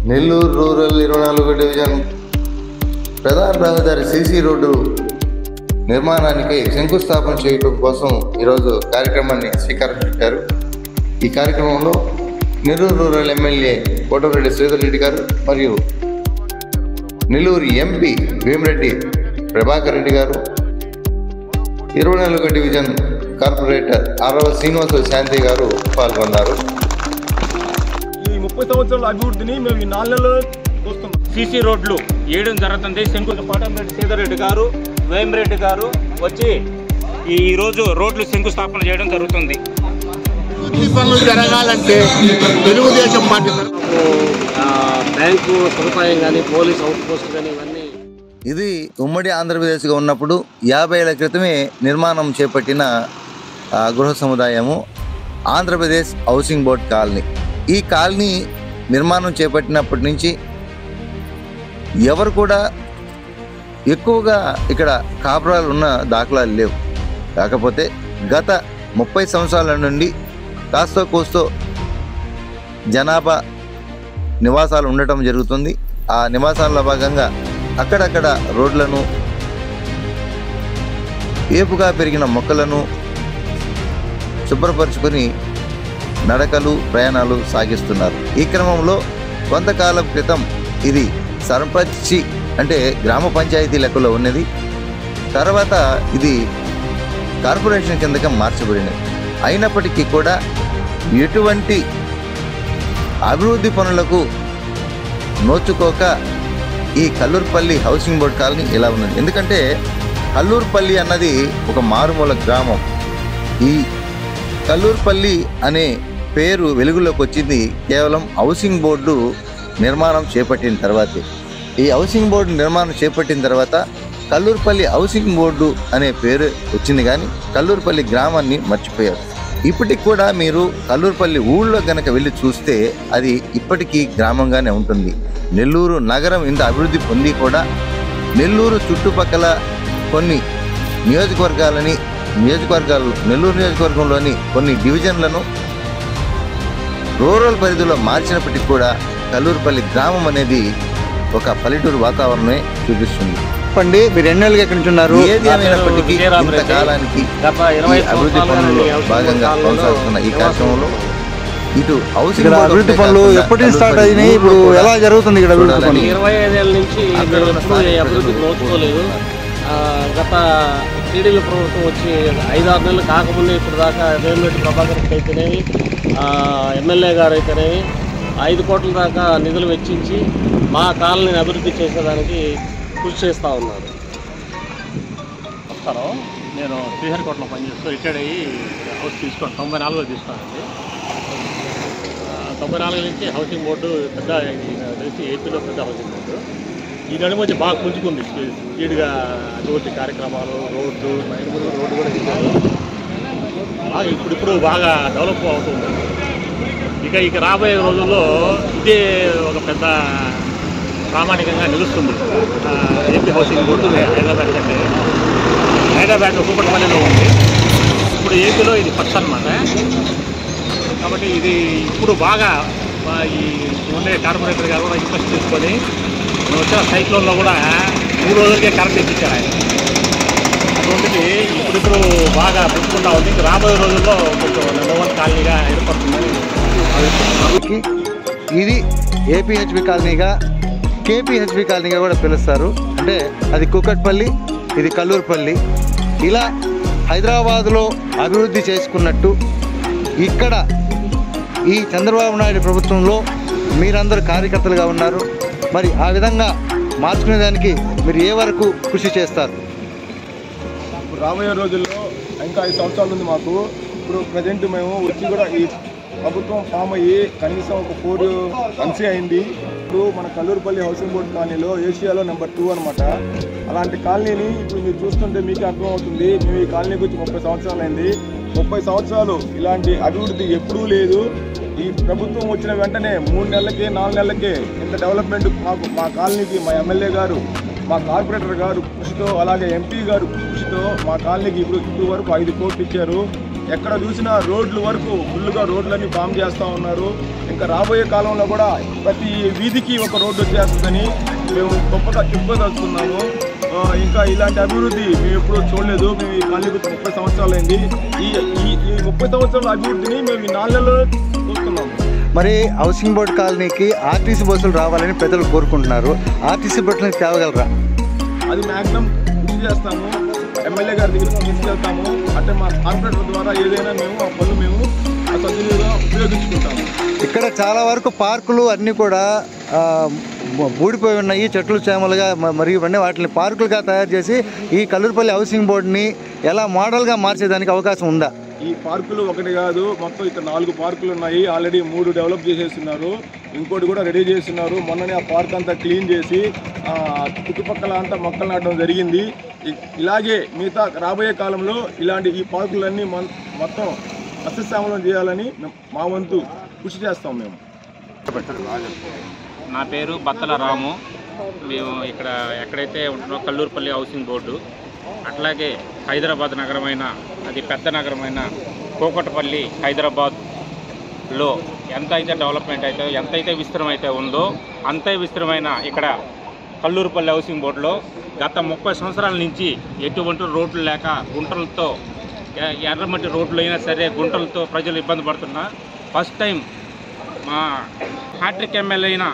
Nellore rural 24వ division ప్రధాన రహదారి CC road నిర్మాణానికి శంకుస్థాపన చేయడం కోసం ఈరోజు కార్యక్రమాన్ని శ్రీకారం చుట్టారు. ఈ కార్యక్రమంలో నెల్లూరు రూరల్ ఎమ్మెల్యే కోటమిరెడ్డి శ్రీధర్ రెడ్డి గారు మరియు నెల్లూరు ఎంపీ వేమిరెడ్డి ప్రభాకర్ రెడ్డి గారు, 24వ డివిజన్ కార్పొరేటర్ ఆరవ శ్రీనివాస శాంతి గారు పాల్గొన్నారు. ఈ 30 సంవత్సరాల అభివృద్ధిని మేము ఈ 4 నెలల్లో చూస్తున్నాం. సీసీ రోడ్లు వేయడం జరుగుతుంది. కోటమిరెడ్డి శ్రీధర్ రెడ్డి గారు, వేమిరెడ్డి గారు వచ్చి ఈరోజు రోడ్లు శంకుస్థాపన చేయడం జరుగుతుంది. అభివృద్ధి పనులు జరగాలంటే తెలుగుదేశం పార్టీ బ్యాంకు సదుపాయం కానీ, పోలీస్ అవుట్ పోస్ట్ కానీ ఇవన్నీ. ఇది ఉమ్మడి ఆంధ్రప్రదేశ్గా ఉన్నప్పుడు 50 ఏళ్ల క్రితమే నిర్మాణం చేపట్టిన గృహ సముదాయము ఆంధ్రప్రదేశ్ హౌసింగ్ బోర్డ్ కాలనీ. ఈ కాలనీ నిర్మాణం చేపట్టినప్పటి నుంచి ఎవరు కూడా ఎక్కువగా ఇక్కడ కాపురాలు ఉన్న దాఖలాలు లేవు. కాకపోతే గత 30 సంవత్సరాల నుండి కాస్తో కోస్తో జనాభా నివాసాలు ఉండటం జరుగుతుంది. ఆ నివాసాల్లో భాగంగా అక్కడక్కడ రోడ్లను, ఏపుగా పెరిగిన మొక్కలను శుభ్రపరుచుకొని నడకలు, ప్రయాణాలు సాగిస్తున్నారు. ఈ క్రమంలో కొంతకాలం క్రితం ఇది సర్పంచి అంటే గ్రామ పంచాయతీ లెక్కలో ఉన్నది. తర్వాత ఇది కార్పొరేషన్ కిందగా మార్చబడినది. అయినప్పటికీ కూడా ఎటువంటి అభివృద్ధి పనులకు నోచుకోక ఈ కల్లూరుపల్లి హౌసింగ్ బోర్డ్ కాలనీ ఇలా ఉన్నది. ఎందుకంటే కల్లూరుపల్లి అన్నది ఒక మారుమూల గ్రామం. ఈ కల్లూరుపల్లి అనే పేరు వెలుగులోకి వచ్చింది కేవలం హౌసింగ్ బోర్డు నిర్మాణం చేపట్టిన తర్వాతే. ఈ హౌసింగ్ బోర్డు నిర్మాణం చేపట్టిన తర్వాత కల్లూరుపల్లి హౌసింగ్ బోర్డు అనే పేరు వచ్చింది, కానీ కల్లూరుపల్లి గ్రామాన్ని మర్చిపోయారు. ఇప్పటికి కూడా మీరు కల్లూరుపల్లి ఊళ్ళో కనుక వెళ్ళి చూస్తే అది ఇప్పటికీ గ్రామంగానే ఉంటుంది. నెల్లూరు నగరం ఇంత అభివృద్ధి పొంది కూడా నెల్లూరు చుట్టుపక్కల కొన్ని నెల్లూరు నియోజకవర్గంలోని కొన్ని డివిజన్లను రూరల్ పరిధిలో మార్చినప్పటికీ కూడా కల్లూరుపల్లి గ్రామం అనేది ఒక పల్లెటూరు వాతావరణమే చూపిస్తుంది. చెప్పండి, మీరు ఎన్నేళ్ళుగా ఎక్కడి నుంచి ఉన్నారు? ఏది ఏమైనప్పటికీ ఇంతకాలానికి అభివృద్ధి పనుల్లో భాగంగా కొనసాగుతున్న ఈ కార్యక్రమంలో ఇటు హౌసింగ్ అభివృద్ధి పనులు ఎప్పటి నుంచి స్టార్ట్ అయినాయి, ఇప్పుడు ఎలా జరుగుతుంది ఇక్కడ అభివృద్ధి పనులు? 25 ఏళ్ళ నుంచి అభివృద్ధికి నోచుకోలేదు. గత టీడీపీ ప్రభుత్వం వచ్చి 5-6 నెలలు కాకముందే ఇప్పుడు దాకా వేమిరెడ్డి ప్రభాకర్ రెడ్డి అయితేనేవి, ఎమ్మెల్యే గారు అయితేనేవి 5 కోట్ల దాకా నిధులు వెచ్చించి మా కాలనీని అభివృద్ధి చేసేదానికి కృషి చేస్తూ ఉన్నారు. వస్తాను, నేను శ్రీహరికోటలో పనిచేస్తూ రిటైర్డ్ అయ్యి హౌస్ తీసుకోండి 94లో తీసుకోనండి. 94 నుంచి హౌసింగ్ బోర్డు పెద్ద తెలిసి ఏపీలో పెద్ద హౌసింగ్ బోర్డు. ఈ నడి మధ్య బాగా పుంజుకుంది స్పీడ్గా అభివృద్ధి కార్యక్రమాలు, రోడ్డు కూడా ఇచ్చారు. బాగా ఇప్పుడు బాగా డెవలప్ అవుతుంది. ఇక రాబోయే రోజుల్లో ఇదే ఒక పెద్ద ప్రామాణికంగా నిలుస్తుంది. ఏపీ హౌసింగ్ బోర్డు హైదరాబాద్ కంటే హైదరాబాద్ కూకట్పల్లిలో ఉంది. ఇప్పుడు ఏపీలో ఇది ఫస్ట్ అన్నమాట. కాబట్టి ఇది ఇప్పుడు బాగా ఈ ఉండే కార్పొరేటర్ గారు కూడా ఇంట్రెస్ట్ తీసుకొని వచ్చిన సైక్లోన్లో కూడా 3 రోజులకే కరెంట్ ఇచ్చారు ఆయన. అటువంటిది ఇప్పుడు బాగా పుట్టుకుంటా ఉంది. రాబోయే రోజుల్లో కొంచెం నెంబర్ 1 కాలనీగా ఏర్పడుతుందని. ఇది ఏపీహెచ్బి కాలనీగా, కేపీహెచ్బి కాలనీగా కూడా పిలుస్తారు. అంటే అది కూకట్పల్లి, ఇది కల్లూరుపల్లి. ఇలా హైదరాబాదులో అభివృద్ధి చేసుకున్నట్టు ఇక్కడ ఈ చంద్రబాబు నాయుడు ప్రభుత్వంలో మీరందరూ కార్యకర్తలుగా ఉన్నారు. మరి ఆ విధంగా మార్చుకునేదానికి మీరు ఏ వరకు కృషి చేస్తారు? రాబోయే రోజుల్లో ఇంకా 5 సంవత్సరాలు ఉంది మాకు. ఇప్పుడు ప్రజెంట్ మేము వచ్చి కూడా ఈ ప్రభుత్వం ఫామ్ అయ్యి కనీసం ఒక 4 మంత్స్ అయింది. ఇప్పుడు మన కల్లూరుపల్లి హౌసింగ్ బోర్డు కాలనీలో ఏషియాలో నెంబర్ 2 అనమాట. అలాంటి కాలనీని ఇప్పుడు మీరు చూస్తుంటే మీకే అర్థమవుతుంది. మేము ఈ కాలనీకి వచ్చి 30 సంవత్సరాలు అయింది. 30 సంవత్సరాలు ఇలాంటి అభివృద్ధి ఎప్పుడూ లేదు. ఈ ప్రభుత్వం వచ్చిన వెంటనే 3 నెలలకే 4 నెలలకే ఇంత డెవలప్మెంట్ మా కాలనీకి మా ఎమ్మెల్యే గారు, మా కార్పొరేటర్ గారు కృషితో, అలాగే ఎంపీ గారు కృషితో మా కాలనీకి ఇప్పుడు వరకు 5 కోట్లు ఇచ్చారు. ఎక్కడ చూసినా రోడ్లు వరకు ఫుల్గా రోడ్లన్నీ ఫామ్ చేస్తూ ఉన్నారు. ఇంకా రాబోయే కాలంలో కూడా ప్రతి వీధికి ఒక రోడ్డు వచ్చేస్తుందని మేము గొప్పగా చెప్పదలుచుకున్నాము. ఇంకా ఇలాంటి అభివృద్ధి మేము ఎప్పుడూ చూడలేదు. మేము ఈ కాలనీకి 30 సంవత్సరాలైంది. ఈ 30 సంవత్సరాల అభివృద్ధిని మేము ఈ 4 నెలల్లో చూస్తున్నాము. మరి హౌసింగ్ బోర్డు కాలనీకి ఆర్టీసీ బస్సులు రావాలని ప్రజలు కోరుకుంటున్నారు. ఆర్టీసీ బస్సులను తేవగలరా? అది మ్యాక్సిమం కృషి చేస్తాము. ఎమ్మెల్యే గారి దగ్గరికి తీసుకెళ్తాము. అంటే మా కార్పొరేటర్ ద్వారా ఏదైనా మేము ఆ పనులు మేము సద్వినియోగంగా ఉపయోగించుకుంటాము. ఇక్కడ చాలా వరకు పార్కులు అన్నీ కూడా బూడిపోయి ఉన్నాయి, చెట్లు చేమలుగా. మరియు ఇవన్నీ వాటిని పార్కులుగా తయారు చేసి ఈ కల్లూరుపల్లి హౌసింగ్ బోర్డుని ఎలా మోడల్గా మార్చేదానికి అవకాశం ఉందా? ఈ పార్కులు ఒకటి కాదు, మొత్తం ఇక్కడ 4 పార్కులు ఉన్నాయి. ఆల్రెడీ 3 డెవలప్ చేసేస్తున్నారు, ఇంకోటి కూడా రెడీ చేస్తున్నారు. మొన్ననే ఆ పార్క్ అంతా క్లీన్ చేసి చుట్టుపక్కల అంతా మొక్కలు నాటడం జరిగింది. ఇలాగే మిగతా రాబోయే కాలంలో ఇలాంటి ఈ పార్కులన్నీ మొత్తం సస్యశ్యామలం చేయాలని మా వంతు కృషి చేస్తాం మేము. నా పేరు బత్తల రాము. మేము ఇక్కడ ఎక్కడైతే ఉంటున్నాం కల్లూరుపల్లి హౌసింగ్ బోర్డు, అట్లాగే హైదరాబాద్ నగరమైన అది పెద్ద నగరమైన కోకటపల్లి హైదరాబాద్లో ఎంత అయితే డెవలప్మెంట్ అయితే ఎంతైతే విస్తృతం అయితే ఉందో అంతే విస్తృతమైన ఇక్కడ కల్లూరుపల్లి హౌసింగ్ బోర్డులో గత 30 సంవత్సరాల నుంచి ఎటువంటి రోడ్లు లేక గుంటలతో, ఎర్రమట్టి రోడ్లు అయినా సరే గుంటలతో ప్రజలు ఇబ్బంది పడుతున్నా ఫస్ట్ టైం మా హ్యాట్రిక్ ఎమ్మెల్యే అయిన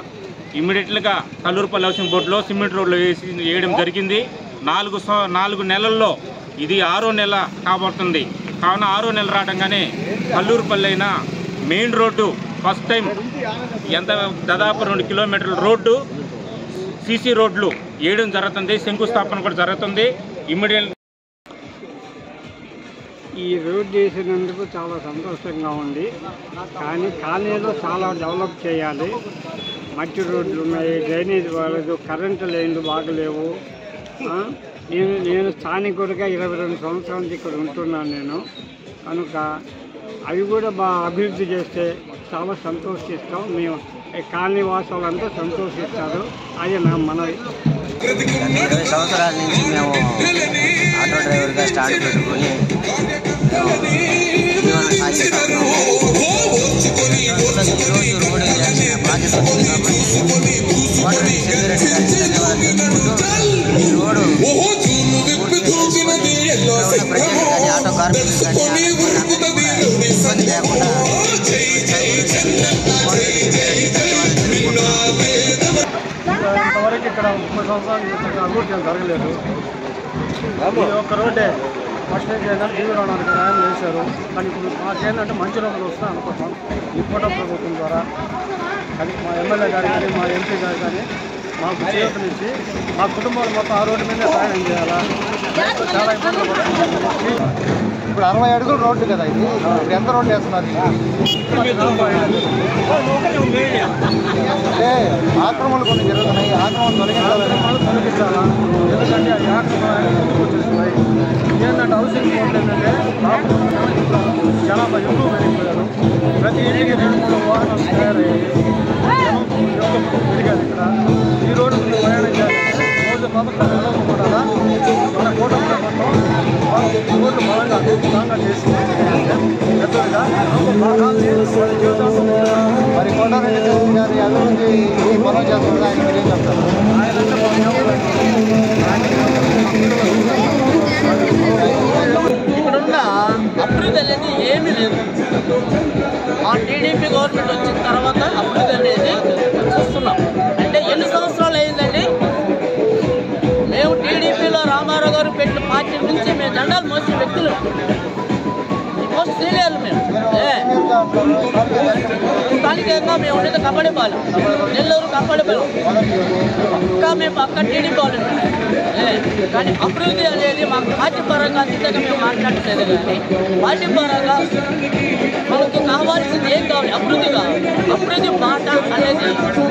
ఇమ్మీడియట్గా కల్లూరుపల్లి హౌసింగ్ బోర్డులో సిమెంట్ రోడ్లు వేయడం జరిగింది. 4 నెలల్లో ఇది 6వ నెల కాబడుతుంది. కావున 6వ నెల రావడంగానే కల్లూరుపల్లి అయిన మెయిన్ రోడ్డు ఫస్ట్ టైం దాదాపు 2 కిలోమీటర్ల రోడ్డు సీసీ రోడ్లు వేయడం జరుగుతుంది. శంకుస్థాపన కూడా జరుగుతుంది. ఇమ్మీడియట్ ఈ రోడ్ చేసినందుకు చాలా సంతోషంగా ఉంది. కానీ కాలనీలో చాలా డెవలప్ చేయాలి. మట్టి రోడ్లు ఉన్నాయి, డ్రైనేజ్ బాగలేదు, కరెంటు లైన్లు బాగలేవు. నేను స్థానికుడిగా 22 సంవత్సరాల నుంచి ఇక్కడ ఉంటున్నాను నేను. కనుక అవి కూడా బాగా అభివృద్ధి చేస్తే చాలా సంతోషిస్తాం. మేము కాలనీ వాసులంతా సంతోషిస్తారు. అది నా మనవి. 20 సంవత్సరాల నుంచి మేము ఆటో డ్రైవర్గా స్టార్ట్ పెట్టుకొని జీవనం సాగిస్తున్నాము. ఈరోజు రోడ్డు వేయాల్సిన బాధ్యత ఉంది కాబట్టి కోటరెడ్డి సెక్యూరిటీ గారికి ధన్యవాదాలు తెలుపుకుంటూ ఈ రోడ్డు ప్రజలు కానీ ఆటో కార్మికులు కానీ ఇబ్బంది లేకుండా ఇంతవరకు ఇక్కడ 30 సంవత్సరాలు అభివృద్ధి జరగలేదు. ఈ ఒక్క రోడ్డే ఫస్ట్ ఏంటంటే జీవీ రావడానికి న్యాయం చేశారు. కానీ ఇప్పుడు మాకేంటంటే మంచి రోజులు వస్తాయి అనుకుంటాం ఈ కూటమి ప్రభుత్వం ద్వారా. కానీ మా ఎమ్మెల్యే గారు కానీ మా ఎంపీ గారు కానీ మాకు చేతునిచ్చి మా కుటుంబాలు మొత్తం ఆ రోడ్డు మీదే ప్రయాణం చేయాలా, చాలా ఇబ్బందులు పడుతుంది. ఇప్పుడు 60 అడుగులు రోడ్డు కదా ఇది, ఇప్పుడు ఎంత రోడ్డు వేస్తున్నారు? అంటే ఆక్రమణలు కొన్ని జరుగుతున్నాయి, ఆక్రమణ తొలగించాలా? ఎందుకంటే ఆ ఆక్రమణ వచ్చేస్తున్నాయి. ఏంటంటే హౌసింగ్ బోర్డు ఏంటంటే జనాభా ఎక్కువ పెరిగిపోయారు. ప్రతి ఇంటికి 2-3 వాహనాలు తయారయ్యాయి. జనం పెరిగారు ఇక్కడ. ఈ రోడ్డు ప్రయాణం చేయాలంటే రోజు పథకాలు వెళ్ళకుండా మన కూటమి ప్రభుత్వం రోడ్డు బలంగా చేసింది. పెద్దగా మా కాలనీ జీవితాలు మరి కోటారెడ్డి గారి అభివృద్ధి ఈ పొలం చేస్తున్నారు, ఆయన మీరేం చెప్తారు? ఇక్కడున్న అభివృద్ధి అనేది ఏమీ లేదు. మా టీడీపీ గవర్నమెంట్ వచ్చిన తర్వాత అభివృద్ధి అనేది చూస్తున్నాం. అంటే ఎన్ని సంవత్సరాలు అయిందండి? మేము టీడీపీలో రామారావు గారు పెట్టిన పార్టీ నుంచి మేము దండాలు మోసిన వ్యక్తులు, మోస్ట్ సీనియర్లు మేము. స్థానికంగా మేము ఉండేది కబడ్డీ బాల్, నెల్లూరు కబడ్డీ బాల్. ఇంకా మేము పక్క టీడీపీ వాళ్ళు. కానీ అభివృద్ధి అనేది మాకు పార్టీ పరంగా అతీతంగా మేము మాట్లాడలేదు. కానీ పార్టీ పరంగా మనకు కావాల్సింది ఏం కావాలి? అభివృద్ధి కావాలి. అభివృద్ధి మాట అనేది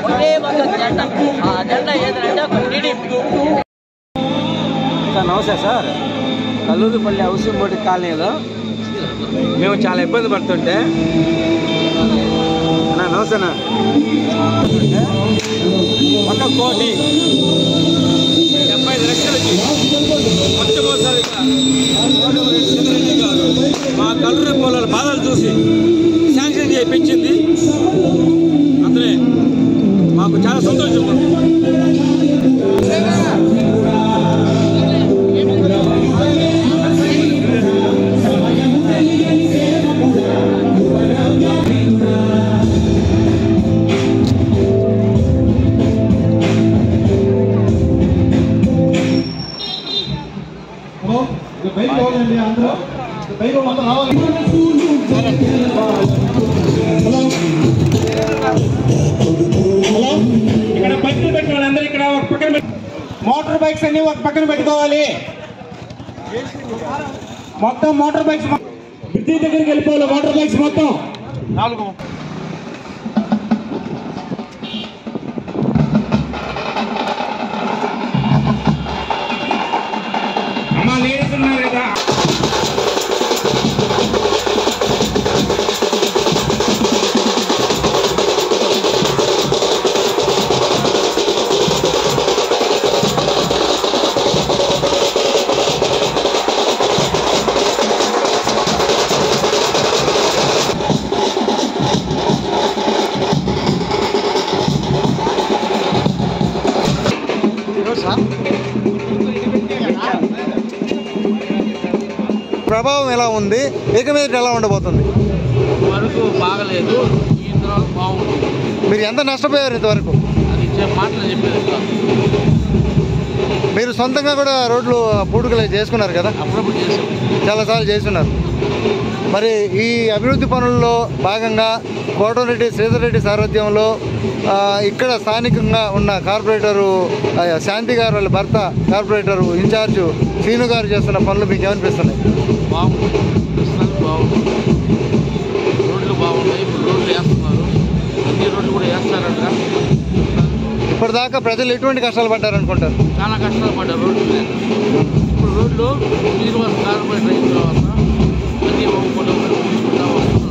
ఒకే ఒక జెండా. ఆ జెండా ఏదంటే ఒక టీడీపీ. నమస్తే సార్. కల్లూరుపల్లి హౌసింగ్ బోర్డు కాలనీలో మేము చాలా ఇబ్బంది పడుతుంటే నమస్తేనా 1,75,00,000కి మొట్టమొదటిసారిగా మా కల్లూరు పొలాల బాధలు చూసి శాంక్షన్ చేయించింది. అతనే మాకు చాలా సంతోషం. ఇక్కడ బైక్లు పెట్టిన వాళ్ళందరూ ఇక్కడ ఒక పక్కన మోటార్ బైక్స్ అన్ని ఒక పక్కన పెట్టుకోవాలి. మొత్తం మోటార్ బైక్స్ బ్రిడ్జి దగ్గరికి వెళ్ళిపోవాలి. మోటార్ బైక్స్ మొత్తం 4 అమ్మా లేడీస్ ఉన్నారు కదా. ప్రభావం ఎలా ఉంది, ఇక మీద ఎలా ఉండబోతుంది? వరకు బాగలేదు, ఇంతవరకు బాగుంటుంది. మీరు ఎంత నష్టపోయారు ఇంతవరకు? అది మాటలు చెప్పేది కాదు. మీరు సొంతంగా కూడా రోడ్లు పూడుకలు చేసుకున్నారు కదా? అప్పుడప్పుడు చేసాం, చాలాసార్లు చేస్తున్నారు. మరి ఈ అభివృద్ధి పనుల్లో భాగంగా కోటరెడ్డి శ్రీధర్ రెడ్డి సారథ్యంలో ఇక్కడ స్థానికంగా ఉన్న కార్పొరేటరు శాంతి గారు వాళ్ళ భర్త కార్పొరేటరు ఇన్ఛార్జు శ్రీను గారు చేస్తున్న పనులు మీకు ఏమనిపిస్తున్నాయి? బాగుంటుంది, బాగుంటుంది. రోడ్లు బాగున్నాయి, ఇప్పుడు రోడ్లు వేస్తున్నారు, అన్ని రోడ్లు కూడా వేస్తారంట. ఇప్పటిదాకా ప్రజలు ఎటువంటి కష్టాలు పడ్డారనుకుంటారు? చాలా కష్టాలు పడ్డారు రోడ్లు లేక. ఇప్పుడు రోడ్లు మీరు కార్పొరేటర్ అయిన తర్వాత అన్ని తీసుకుంటా వస్తున్నారు.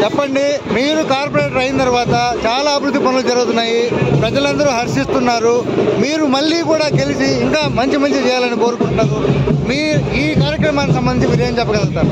చెప్పండి, మీరు కార్పొరేటర్ అయిన తర్వాత చాలా అభివృద్ధి పనులు జరుగుతున్నాయి, ప్రజలందరూ హర్షిస్తున్నారు. మీరు మళ్ళీ కూడా గెలిచి ఇంకా మంచి మంచి చేయాలని కోరుకుంటున్నారు. మీ ఈ కార్యక్రమానికి సంబంధించి మీరు ఏం చెప్పగలుగుతారు?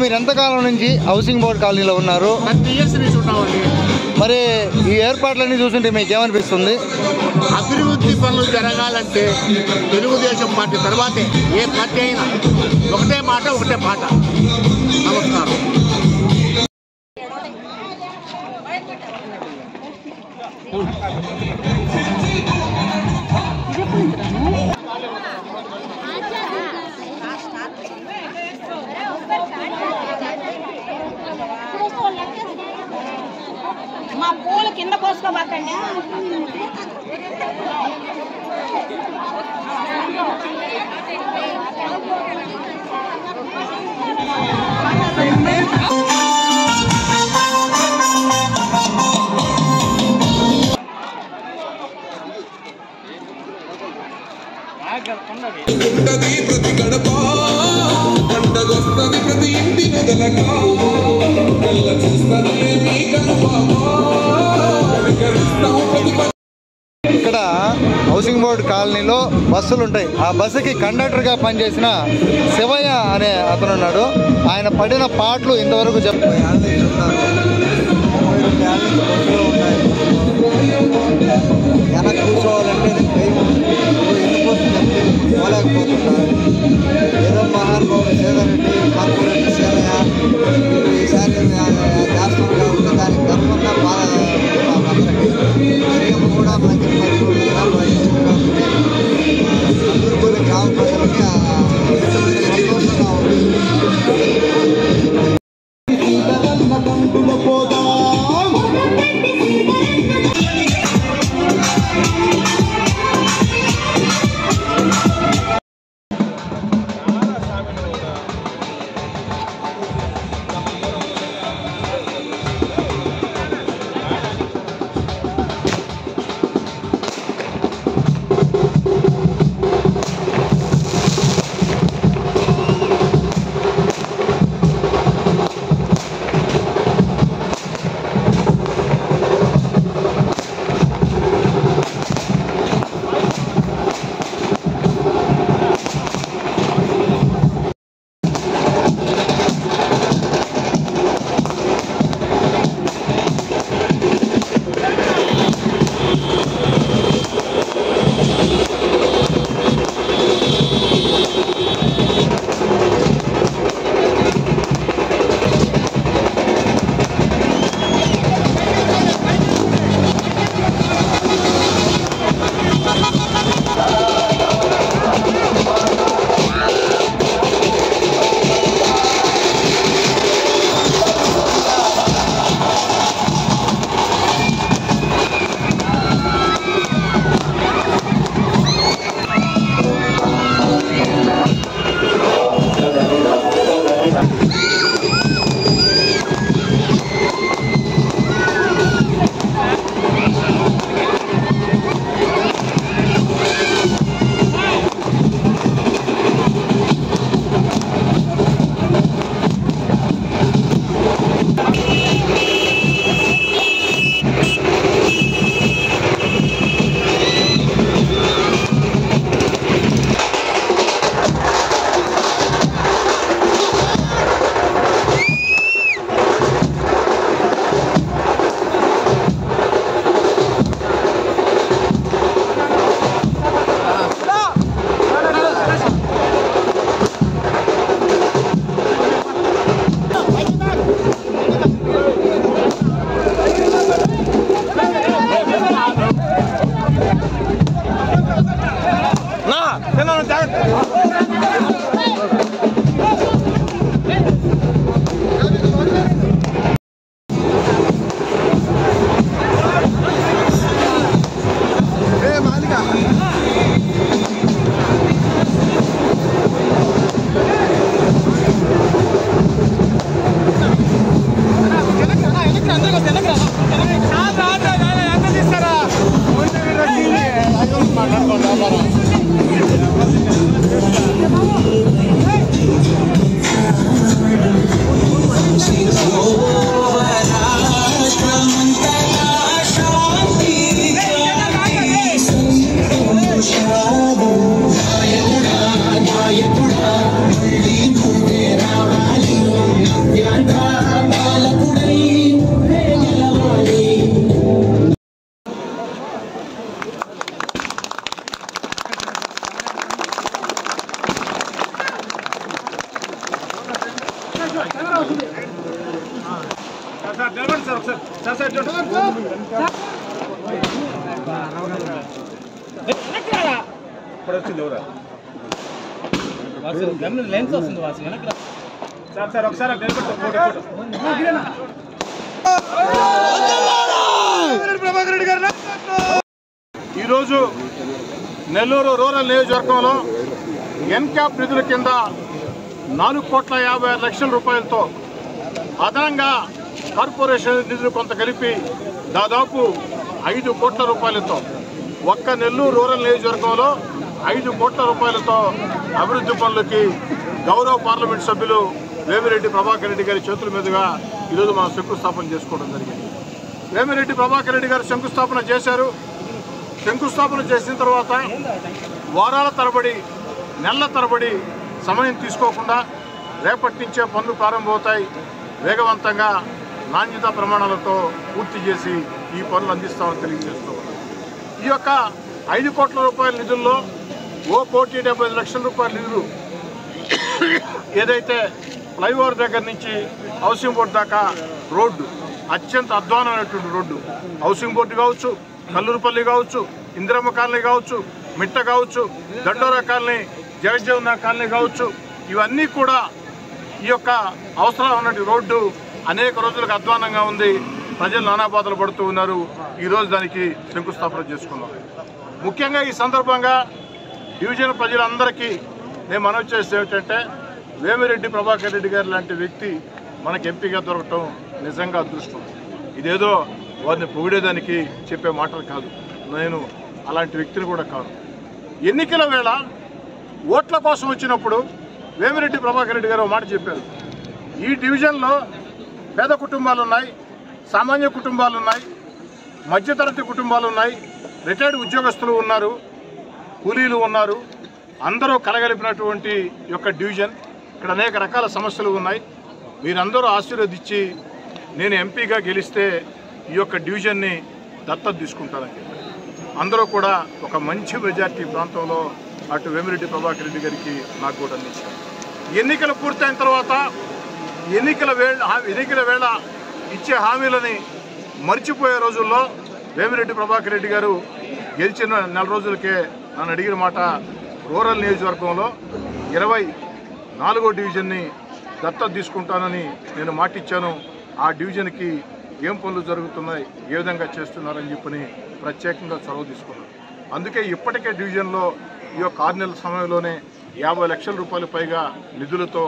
మీరు ఎంతకాలం నుంచి హౌసింగ్ బోర్డు కాలనీలో ఉన్నారు? మరి ఈ ఏర్పాట్లన్నీ చూస్తుంటే మీకు ఏమనిపిస్తుంది? అభివృద్ధి పనులు జరగాలంటే తెలుగుదేశం పార్టీ తర్వాతే ఏ పార్టీ అయినా ఒకటే మాట ఒకటే పాట. నమస్కారం. మా పూలు కింద కోసుకోబాకండి. ప్రతి గడప పండగొస్తది, ప్రతి ఇంటి మొదలక చూస్తుంది మీ ఇక్కడ హౌసింగ్ బోర్డు కాలనీలో బస్సులు ఉంటాయి. ఆ బస్సుకి కండక్టర్గా పనిచేసిన శివయ్య అనే అతను ఉన్నాడు. ఆయన పడిన పాటలు ఇంతవరకు వెనక్కి కూర్చోవాలంటే పోలేకపోతున్నారు. ఏదో మహానుభావుడు సేదరెడ్డి కార్పొరేటర్ సేనయ్య ఈసారి చేస్తాం కాబట్టి దానికి గర్వంగా బాగా కూడా మంచి అందరూ గ్రామ ప్రజలకి సంతోషంగా ఉంది. లెన్స్ వస్తుంది వాసి వెనక్కి సార్ ఒకసారి ఈరోజు నెల్లూరు రూరల్ నియోజకవర్గంలో ఎన్క్యాప్ నిధుల కింద 4,56,00,000 రూపాయలతో అదనంగా కార్పొరేషన్ నిధులు కొంత కలిపి దాదాపు 5 కోట్ల రూపాయలతో ఒక్క నెల్లూరు రూరల్ నియోజకవర్గంలో 5 కోట్ల రూపాయలతో అభివృద్ధి పనులకి గౌరవ పార్లమెంట్ సభ్యులు వేమిరెడ్డి ప్రభాకర్ రెడ్డి గారి చేతుల మీదుగా ఈరోజు మనం శంకుస్థాపన చేసుకోవడం జరిగింది. వేమిరెడ్డి ప్రభాకర్ రెడ్డి గారు శంకుస్థాపన చేశారు. శంకుస్థాపన చేసిన తర్వాత వారాల తరబడి నెలల తరబడి సమయం తీసుకోకుండా రేపటి నుంచే పనులు ప్రారంభమవుతాయి. వేగవంతంగా నాణ్యతా ప్రమాణాలతో పూర్తి చేసి ఈ పనులు అందిస్తామని తెలియజేస్తూ ఉన్నారు. ఈ యొక్క 5 కోట్ల రూపాయల నిధుల్లో 1,75,00,000 రూపాయల నిధులు ఏదైతే ఫ్లైఓవర్ దగ్గర నుంచి హౌసింగ్ బోర్డు దాకా రోడ్డు అత్యంత అధ్వానమైనటువంటి రోడ్డు, హౌసింగ్ బోర్డు కావచ్చు, కల్లూరుపల్లి కావచ్చు, ఇందిరమ్మ కాలనీ కావచ్చు, మిట్ట కావచ్చు, దండోరా కాలనీ, జగజ్జీవన కాలనీ కావచ్చు, ఇవన్నీ కూడా ఈ యొక్క అవసరం ఉన్నటువంటి రోడ్డు అనేక రోజులకు అధ్వానంగా ఉంది. ప్రజలు నానా బాధలు పడుతూ ఉన్నారు. ఈరోజు దానికి శంకుస్థాపన చేసుకున్నాం. ముఖ్యంగా ఈ సందర్భంగా డివిజన్ ప్రజలందరికీ నేను మనవి చేస్తే ఏమిటంటే వేమిరెడ్డి ప్రభాకర్ రెడ్డి గారు లాంటి వ్యక్తి మనకి ఎంపీగా దొరకటం నిజంగా అదృష్టం. ఇదేదో వారిని పొగిడేదానికి చెప్పే మాటలు కాదు. నేను అలాంటి వ్యక్తిని కూడా కాదు. ఎన్నికల వేళ ఓట్ల కోసం వచ్చినప్పుడు వేమిరెడ్డి ప్రభాకర్ రెడ్డి గారు మాట చెప్పారు. ఈ డివిజన్లో పేద కుటుంబాలు ఉన్నాయి, సామాన్య కుటుంబాలు ఉన్నాయి, మధ్యతరగతి కుటుంబాలు ఉన్నాయి, రిటైర్డ్ ఉద్యోగస్తులు ఉన్నారు, కూలీలు ఉన్నారు, అందరూ కలగలిపినటువంటి యొక్క డివిజన్. ఇక్కడ అనేక రకాల సమస్యలు ఉన్నాయి. మీరందరూ ఆశీర్వదించి నేను ఎంపీగా గెలిస్తే ఈ యొక్క డివిజన్ని దత్తత తీసుకుంటానని చెప్పారు. అందరూ కూడా ఒక మంచి మెజార్టీ ప్రాంతంలో అటు వేమిరెడ్డి ప్రభాకర్ రెడ్డి గారికి నాకు కూడా అందించారు. ఎన్నికలు పూర్తయిన తర్వాత ఎన్నికల వేళ ఇచ్చే హామీలని మర్చిపోయే రోజుల్లో వేమిరెడ్డి ప్రభాకర్ రెడ్డి గారు గెలిచిన నెల రోజులకే నన్ను అడిగిన మాట, రూరల్ నియోజకవర్గంలో 24వ డివిజన్ని దత్తత తీసుకుంటానని నేను మాటిచ్చాను. ఆ డివిజన్కి ఏం పనులు జరుగుతున్నాయి, ఏ విధంగా చేస్తున్నారని చెప్పని ప్రత్యేకంగా చొరవ తీసుకున్నాను. అందుకే ఇప్పటికే డివిజన్లో ఈ యొక్క 6 నెలల సమయంలోనే 50 లక్షల రూపాయల పైగా నిధులతో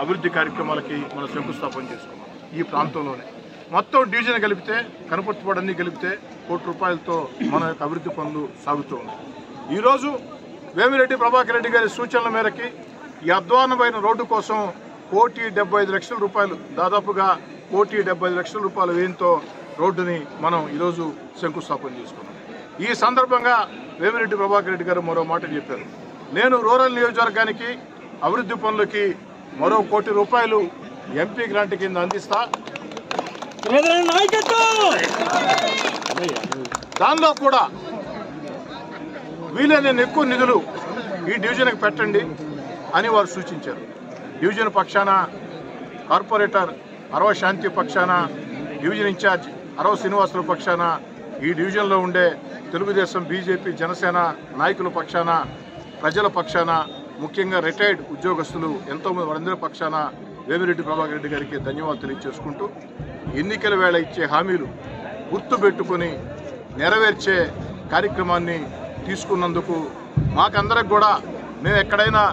అభివృద్ధి కార్యక్రమాలకి మనం శంకుస్థాపన చేసుకున్నాం. ఈ ప్రాంతంలోనే మొత్తం డివిజన్ కలిపితే కనపర్తిపాడన్నీ కలిపితే 1 కోటి రూపాయలతో మన యొక్క అభివృద్ధి పనులు సాగుతూ ఉన్నాయి. ఈరోజు వేమిరెడ్డి ప్రభాకర్ రెడ్డి గారి సూచనల మేరకి ఈ అధ్వానమైన రోడ్డు కోసం 1,75,00,000 రూపాయలు, దాదాపుగా 1,75,00,000 రూపాయల వ్యయంతో రోడ్డుని మనం ఈరోజు శంకుస్థాపన చేసుకున్నాం. ఈ సందర్భంగా వేమిరెడ్డి ప్రభాకర్ రెడ్డి గారు మరో మాట చెప్పారు. నేను రూరల్ నియోజకవర్గానికి అభివృద్ధి పనులకి మరో 1 కోటి రూపాయలు ఎంపీ గ్రాంట్ కింద అందిస్తా, దానిలో కూడా వీలైన ఎక్కువ నిధులు ఈ డివిజన్కి పెట్టండి అని వారు సూచించారు. డివిజన్ పక్షాన కార్పొరేటర్ అరవ శాంతి పక్షాన, డివిజన్ ఇన్ఛార్జ్ అరవ శ్రీనివాసుల పక్షాన, ఈ డివిజన్లో ఉండే తెలుగుదేశం, బీజేపీ, జనసేన నాయకుల పక్షాన, ప్రజల పక్షాన, ముఖ్యంగా రిటైర్డ్ ఉద్యోగస్తులు ఎంతోమంది వారందరి పక్షాన వేమిరెడ్డి ప్రభాకర్ రెడ్డి గారికి ధన్యవాదాలు తెలియజేసుకుంటూ ఎన్నికల వేళ ఇచ్చే హామీలు గుర్తుపెట్టుకొని నెరవేర్చే కార్యక్రమాన్ని తీసుకున్నందుకు మాకందరికి కూడా మేము ఎక్కడైనా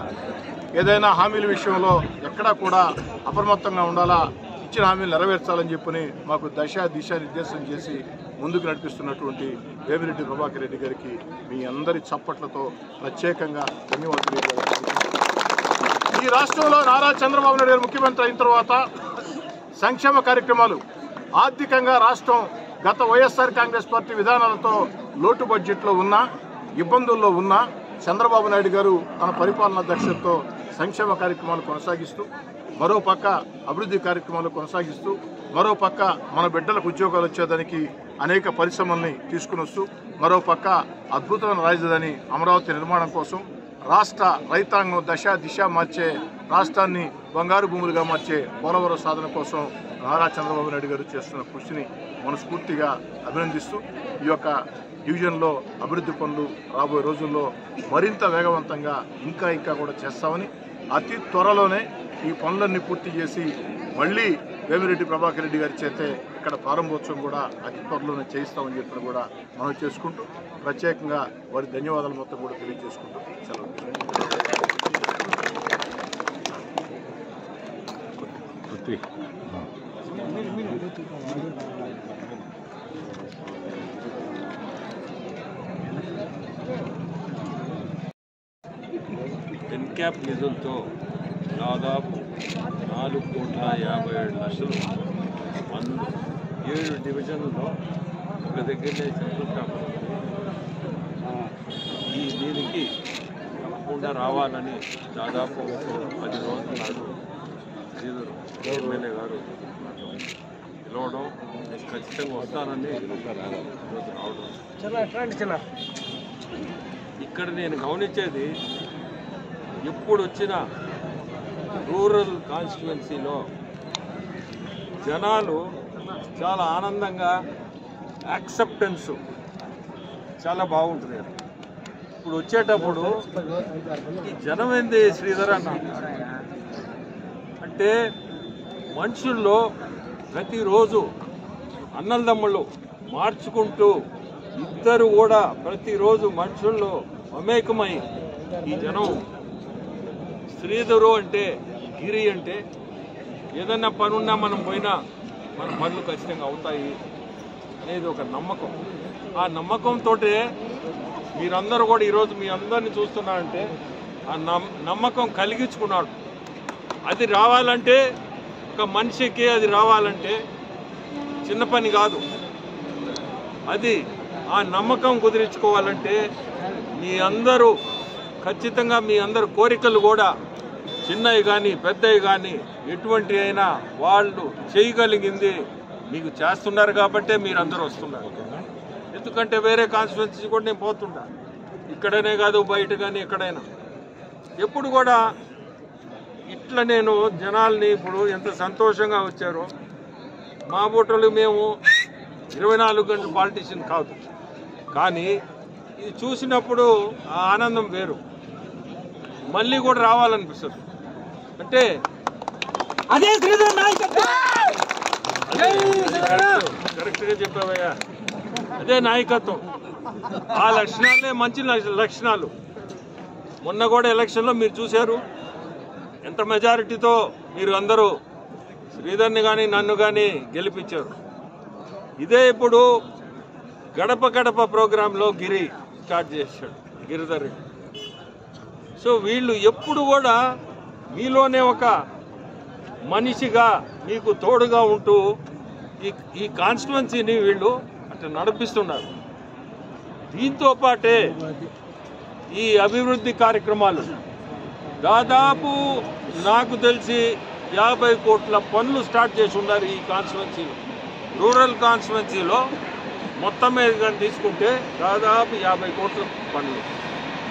ఏదైనా హామీల విషయంలో ఎక్కడా కూడా అప్రమత్తంగా ఉండాలా, ఇచ్చిన హామీలు నెరవేర్చాలని చెప్పని మాకు దిశానిర్దేశం చేసి ముందుకు నడిపిస్తున్నటువంటి వేమిరెడ్డి ప్రభాకర్ రెడ్డి గారికి మీ అందరి చప్పట్లతో ప్రత్యేకంగా ధన్యవాదాలు. ఈ రాష్ట్రంలో నారా చంద్రబాబు నాయుడు గారు ముఖ్యమంత్రి అయిన తర్వాత సంక్షేమ కార్యక్రమాలు ఆర్థికంగా రాష్ట్రం గత వైఎస్ఆర్ కాంగ్రెస్ పార్టీ విధానాలతో లోటు బడ్జెట్లో ఉన్న ఇబ్బందుల్లో ఉన్న చంద్రబాబు నాయుడు గారు తన పరిపాలనా దక్షతతో సంక్షేమ కార్యక్రమాలు కొనసాగిస్తూ మరోపక్క అభివృద్ధి కార్యక్రమాలు కొనసాగిస్తూ మరోపక్క మన బిడ్డలకు ఉద్యోగాలు వచ్చేదానికి అనేక పరిశ్రమల్ని తీసుకుని వస్తూ మరోపక్క అద్భుతమైన రాజధాని అమరావతి నిర్మాణం కోసం రాష్ట్ర రైతాంగం దిశ మార్చే రాష్ట్రాన్ని బంగారు భూములుగా మార్చే పోలవరం సాధన కోసం నారా చంద్రబాబు నాయుడు గారు చేస్తున్న కృషిని మనస్ఫూర్తిగా అభినందిస్తూ ఈ యొక్క డివిజన్లో అభివృద్ధి పనులు రాబోయే రోజుల్లో మరింత వేగవంతంగా ఇంకా కూడా చేస్తామని అతి త్వరలోనే ఈ పనులన్నీ పూర్తి చేసి మళ్ళీ వేమిరెడ్డి ప్రభాకర్ రెడ్డి గారి చేతే ఇక్కడ ప్రారంభోత్సవం కూడా అతి త్వరలోనే చేయిస్తామని చెప్పి కూడా మనం చేసుకుంటూ ప్రత్యేకంగా వారి ధన్యవాదాలు మొత్తం కూడా తెలియజేసుకుంటూ సెలవు. ఎన్క్యాప్ నిధులతో దాదాపు 4,57,00,000 పనులు 7 డివిజన్లలో ఒక దగ్గరనే సెంట్రల్ క్యాపిటల్ దీనికి తప్పకుండా రావాలని దాదాపు 10 రోజుల నాడు శ్రీధర్ ఎమ్మెల్యే గారు పిలవడం ఖచ్చితంగా వస్తానని ఈరోజు రావడం. ఇక్కడ నేను గమనించేది ఎప్పుడు వచ్చిన రూరల్ కాన్స్టిట్యువెన్సీలో జనాలు చాలా ఆనందంగా యాక్సెప్టెన్స్ చాలా బాగుంటుంది. ఇప్పుడు వచ్చేటప్పుడు ఈ జనం ఏంది శ్రీధర్ అన్న అంటే మనుషుల్లో ప్రతిరోజు అన్నదమ్ముళ్ళు మార్చుకుంటూ ఇద్దరు కూడా ప్రతిరోజు మనుషుల్లో మమేకమై ఈ జనం శ్రీధరు అంటే గిరి అంటే ఏదన్నా పనున్నా మనం పోయినా మన పనులు ఖచ్చితంగా అవుతాయి అనేది ఒక నమ్మకం. ఆ నమ్మకంతో మీరందరూ కూడా ఈరోజు మీ అందరినీ చూస్తున్నారంటే ఆ నమ్మకం కలిగించుకున్నాడు. అది రావాలంటే ఒక మనిషికి అది రావాలంటే చిన్న పని కాదు. అది ఆ నమ్మకం కుదిరించుకోవాలంటే మీ అందరూ ఖచ్చితంగా మీ అందరు కోరికలు కూడా చిన్నవి కానీ పెద్దవి కానీ ఎటువంటి అయినా వాళ్ళు చేయగలిగింది మీకు చేస్తున్నారు కాబట్టే మీరు అందరూ వస్తున్నారు. ఎందుకంటే వేరే కాన్స్టిట్యున్సీ కూడా నేను పోతుంటా, ఇక్కడనే కాదు బయట కానీ ఎక్కడైనా. ఎప్పుడు కూడా ఇట్లా నేను జనాల్ని ఇప్పుడు ఎంత సంతోషంగా వచ్చారో. మా బోటలు మేము 24 గంటలు పాలిటీషియన్ కాదు, కానీ ఇది చూసినప్పుడు ఆ ఆనందం వేరు. మళ్ళీ కూడా రావాలనిపిస్తుంది. అంటే అదే కరెక్ట్గా చెప్పావయ్యా, అదే నాయకత్వం. ఆ లక్షణాలే మంచి లక్షణాలు. మొన్న కూడా ఎలక్షన్లో మీరు చూశారు ఎంత మెజారిటీతో మీరు అందరూ శ్రీధర్ని కానీ నన్ను కానీ గెలిపించారు. ఇదే ఇప్పుడు గడప గడప ప్రోగ్రాంలో గిరి స్టార్ట్ చేశాడు, గిరిధర్ రెడ్డి. సో వీళ్ళు ఎప్పుడు కూడా మీలోనే ఒక మనిషిగా మీకు తోడుగా ఉంటూ ఈ కాన్స్టిట్యువెన్సీని వీళ్ళు అట్లా నడిపిస్తున్నారు. దీంతో పాటే ఈ అభివృద్ధి కార్యక్రమాలు దాదాపు నాకు తెలిసి 50 కోట్ల పనులు స్టార్ట్ చేసి ఉన్నారు ఈ కాన్స్టిట్యువెన్సీలో. రూరల్ కాన్స్టిట్యువెన్సీలో మొత్తం మీద తీసుకుంటే దాదాపు 50 కోట్ల పనులు.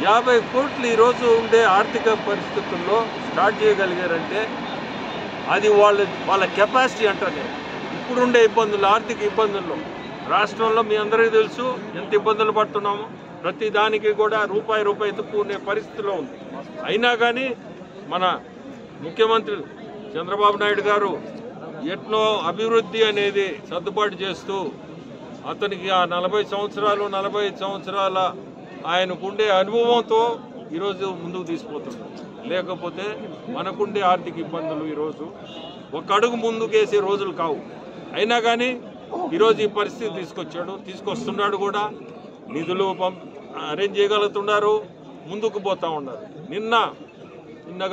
50 కోట్లు ఈరోజు ఉండే ఆర్థిక పరిస్థితుల్లో స్టార్ట్ చేయగలిగారంటే అది వాళ్ళ కెపాసిటీ అంటారు. ఇప్పుడుండే ఇబ్బందులు, ఆర్థిక ఇబ్బందుల్లో రాష్ట్రంలో మీ అందరికీ తెలుసు ఎంత ఇబ్బందులు పడుతున్నామో. ప్రతి దానికి కూడా రూపాయి ఎత్తుక్కునే పరిస్థితిలో ఉంది. అయినా కానీ మన ముఖ్యమంత్రి చంద్రబాబు నాయుడు గారు ఎట్నో అభివృద్ధి అనేది సర్దుబాటు చేస్తూ అతనికి ఆ 40 సంవత్సరాలు 45 సంవత్సరాల ఆయనకుండే అనుభవంతో ఈరోజు ముందుకు తీసుకుపోతున్నారు. లేకపోతే మనకుండే ఆర్థిక ఇబ్బందులు ఈరోజు ఒక అడుగు ముందుకేసే రోజులు కావు. అయినా కానీ ఈరోజు ఈ పరిస్థితి తీసుకొస్తున్నాడు కూడా. నిధులు అరేంజ్ చేయగలుగుతున్నారు, ముందుకు పోతూ ఉన్నారు. నిన్న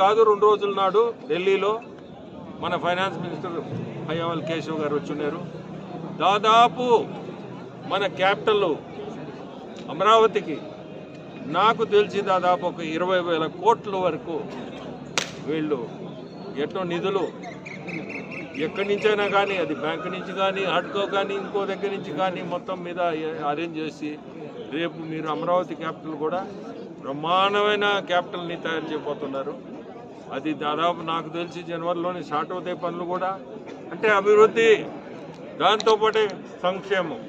కాదు 2 రోజుల నాడు ఢిల్లీలో మన ఫైనాన్స్ మినిస్టర్ అయ్యవాల్ కేశవ్ గారు వచ్చున్నారు. దాదాపు మన క్యాపిటల్ అమరావతికి నాకు తెలిసి దాదాపు ఒక 20,000 కోట్ల వరకు వీళ్ళు ఎన్నో నిధులు ఎక్కడి నుంచైనా కానీ, అది బ్యాంకు నుంచి కానీ, హడ్కో కానీ, ఇంకో దగ్గర నుంచి కానీ మొత్తం మీద అరేంజ్ చేసి రేపు మీరు అమరావతి క్యాపిటల్ కూడా బ్రహ్మాండమైన క్యాపిటల్ని తయారు చేయబోతున్నారు. అది దాదాపు నాకు తెలిసి జనవరిలోనే స్టార్ట్ అవుతాయి పనులు కూడా. అంటే అభివృద్ధి, దాంతోపాటే సంక్షేమం,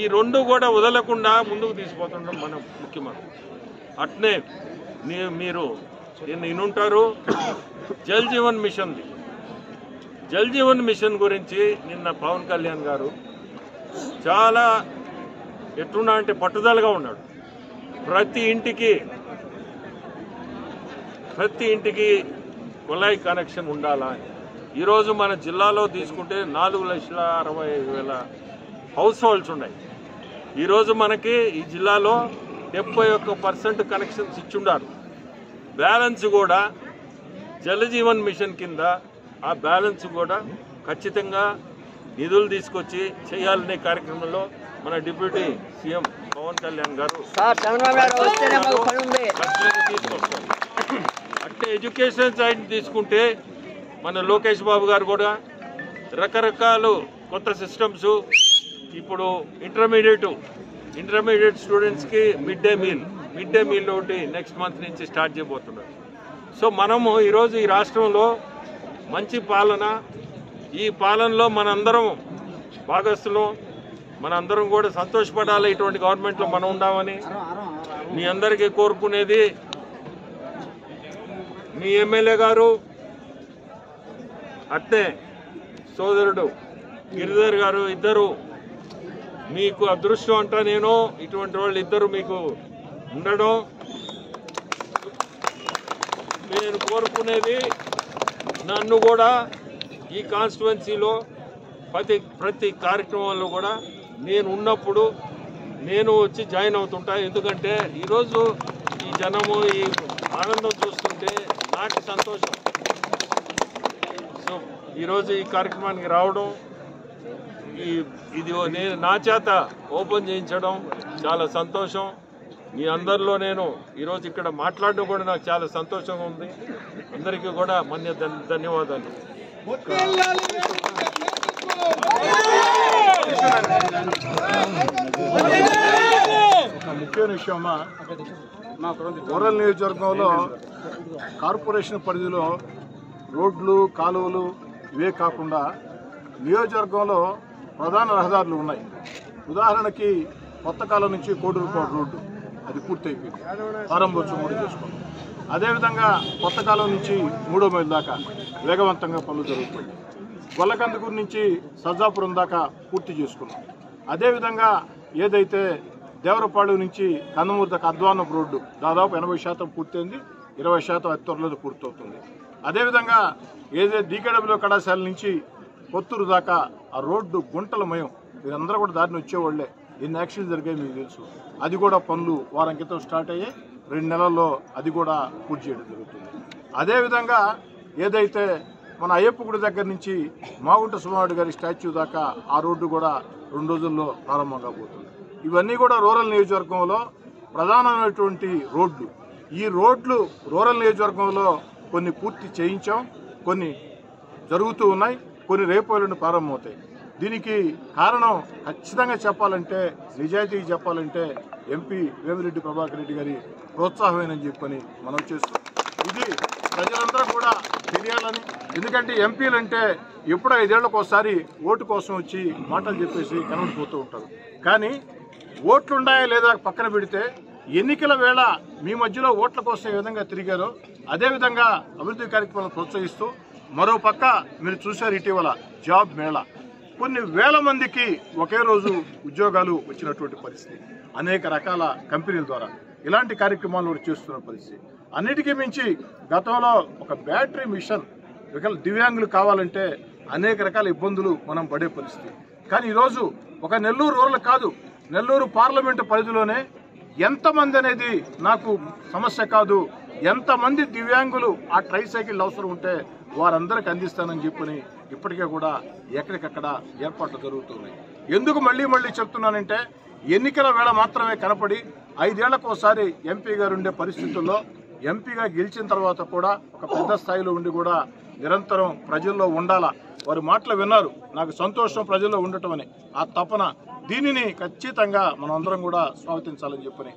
ఈ 2 కూడా వదలకుండా ముందుకు తీసుకుపోతుంటాం మన ముఖ్యమంత్రి. అట్నే మీరు వినుంటారు జల్ జీవన్ మిషన్ది. జల్ జీవన్ మిషన్ గురించి నిన్న పవన్ కళ్యాణ్ గారు చాలా ఎట్లున్నా అంటే పట్టుదలగా ఉన్నాడు. ప్రతి ఇంటికి కుళాయి కనెక్షన్ ఉండాలా అని. ఈరోజు మన జిల్లాలో తీసుకుంటే 4,65,000 హౌస్ హోల్డ్స్ ఉన్నాయి. ఈరోజు మనకి ఈ జిల్లాలో 71% కనెక్షన్స్ ఇచ్చుండారు. బ్యాలెన్స్ కూడా జల్ జీవన్ మిషన్ కింద ఆ బ్యాలెన్స్ కూడా ఖచ్చితంగా నిధులు తీసుకొచ్చి చేయాలనే కార్యక్రమంలో మన డిప్యూటీ సీఎం పవన్ కళ్యాణ్ గారు తీసుకొస్తారు. అంటే ఎడ్యుకేషన్ సైడ్ తీసుకుంటే మన లోకేష్ బాబు గారు కూడా రకరకాలు కొత్త సిస్టమ్స్, ఇప్పుడు ఇంటర్మీడియట్ స్టూడెంట్స్కి మిడ్ డే మీల్ ఒకటి నెక్స్ట్ మంత్ నుంచి స్టార్ట్ చేయబోతున్నారు. సో మనము ఈరోజు ఈ రాష్ట్రంలో మంచి పాలన, ఈ పాలనలో మనందరం భాగస్తులు, మనందరం కూడా సంతోషపడాలి. ఇటువంటి గవర్నమెంట్లో మనం ఉండామని మీ అందరికీ కోరుకునేది. మీ ఎమ్మెల్యే గారు అట్నే సోదరుడు గిరిధర్ గారు ఇద్దరు మీకు అదృష్టం అంటా. నేను ఇటువంటి వాళ్ళు ఇద్దరు మీకు ఉండడం నేను కోరుకునేది. నన్ను కూడా ఈ కాన్స్టిట్యువెన్సీలో ప్రతి కార్యక్రమంలో కూడా నేను ఉన్నప్పుడు నేను వచ్చి జాయిన్ అవుతుంటా. ఎందుకంటే ఈరోజు ఈ జనము ఈ ఆనందం చూస్తుంటే నాకు సంతోషం. సో ఈరోజు ఈ కార్యక్రమానికి రావడం, ఇది నేను నా చేత ఓపెన్ చేయించడం చాలా సంతోషం. మీ అందరిలో నేను ఈరోజు ఇక్కడ మాట్లాడడం కూడా నాకు చాలా సంతోషంగా ఉంది. అందరికీ కూడా ధన్యవాదాలు. ఒక ముఖ్యమైన విషయమా, రూరల్ నియోజకవర్గంలో కార్పొరేషన్ పరిధిలో రోడ్లు, కాలువలు ఇవే కాకుండా నియోజకవర్గంలో ప్రధాన రహదారులు ఉన్నాయి. ఉదాహరణకి కొత్త కాలం నుంచి కోడూరుపాడు రోడ్డు అది పూర్తయిపోయింది, ప్రారంభోత్సవం కూడా చేసుకున్నాం. అదేవిధంగా కొత్త కాలం నుంచి 3వ మైలు దాకా వేగవంతంగా పనులు జరుగుతాయి. గొల్లకందుకూరు నుంచి సజ్జాపురం దాకా పూర్తి చేసుకున్నాం. అదేవిధంగా ఏదైతే దేవరపాడు నుంచి కందమూరు దాకా అద్వానపు రోడ్డు దాదాపు 80% పూర్తయింది, 20% అతి త్వరలో పూర్తవుతుంది. అదేవిధంగా ఏదైతే డీకేడబ్ల్యూ కళాశాల నుంచి కొత్తూరు దాకా ఆ రోడ్డు గుంటలమయం, మీరందరూ కూడా దారిని వచ్చేవాళ్లే, ఎన్ని యాక్సిడెంట్లు జరిగాయి మీకు తెలుసు. అది కూడా పనులు వారం క్రితం స్టార్ట్ అయ్యాయి, 2 నెలల్లో అది కూడా పూర్తి చేయడం జరుగుతుంది. అదేవిధంగా ఏదైతే మన అయ్యప్ప గుడి దగ్గర నుంచి మాగుంట సుమారుడు గారి స్టాచ్యూ దాకా ఆ రోడ్డు కూడా 2 రోజుల్లో ప్రారంభంగా పోతుంది. ఇవన్నీ కూడా రూరల్ నియోజకవర్గంలో ప్రధానమైనటువంటి రోడ్లు. ఈ రోడ్లు రూరల్ నియోజకవర్గంలో కొన్ని పూర్తి చేయించాం, కొన్ని జరుగుతూ ఉన్నాయి, కొన్ని రేపు ఎల్లుండి ప్రారంభమవుతాయి. దీనికి కారణం ఖచ్చితంగా చెప్పాలంటే, నిజాయితీగా చెప్పాలంటే ఎంపీ వేమిరెడ్డి ప్రభాకర్ రెడ్డి గారి ప్రోత్సాహమేనని చెప్పని మనం చేస్తూ, ఇది ప్రజలందరూ కూడా తెలియాలని. ఎందుకంటే ఎంపీలు అంటే ఎప్పుడో 5 ఏళ్లకు ఒకసారి ఓటు కోసం వచ్చి మాటలు చెప్పేసి కనబడిపోతూ ఉంటారు. కానీ ఓట్లు ఉన్నాయా లేదా పక్కన పెడితే ఎన్నికల వేళ మీ మధ్యలో ఓట్ల కోసం ఏ విధంగా తిరిగారో అదేవిధంగా అభివృద్ధి కార్యక్రమాలను ప్రోత్సహిస్తూ, మరో పక్క మీరు చూశారు ఇటీవల జాబ్ మేళా, కొన్ని వేల మందికి ఒకే రోజు ఉద్యోగాలు వచ్చినటువంటి పరిస్థితి, అనేక రకాల కంపెనీల ద్వారా ఇలాంటి కార్యక్రమాలు చేస్తున్న పరిస్థితి. అన్నిటికీ మించి గతంలో ఒక బ్యాటరీ మిషన్ దివ్యాంగులు కావాలంటే అనేక రకాల ఇబ్బందులు మనం పడే పరిస్థితి. కానీ ఈరోజు ఒక నెల్లూరు రూరల్ కాదు, నెల్లూరు పార్లమెంటు పరిధిలోనే ఎంతమంది అనేది నాకు సమస్య కాదు, ఎంతమంది దివ్యాంగులు ఆ ట్రైసైకిల్ అవసరం ఉంటే వారందరికి అందిస్తానని చెప్పని ఇప్పటికే కూడా ఎక్కడికక్కడ ఏర్పాట్లు జరుగుతున్నాయి. ఎందుకు మళ్ళీ చెప్తున్నానంటే ఎన్నికల వేళ మాత్రమే కనపడి 5 ఏళ్లకోసారి ఎంపీ గారు ఉండే పరిస్థితుల్లో ఎంపీగా గెలిచిన తర్వాత కూడా ఒక పెద్ద స్థాయిలో ఉండి కూడా నిరంతరం ప్రజల్లో ఉండాలా. వారి మాటలు విన్నారు, నాకు సంతోషం ప్రజల్లో ఉండటం అని. ఆ తపన దీనిని ఖచ్చితంగా మనం అందరం కూడా స్వాగతించాలని చెప్పని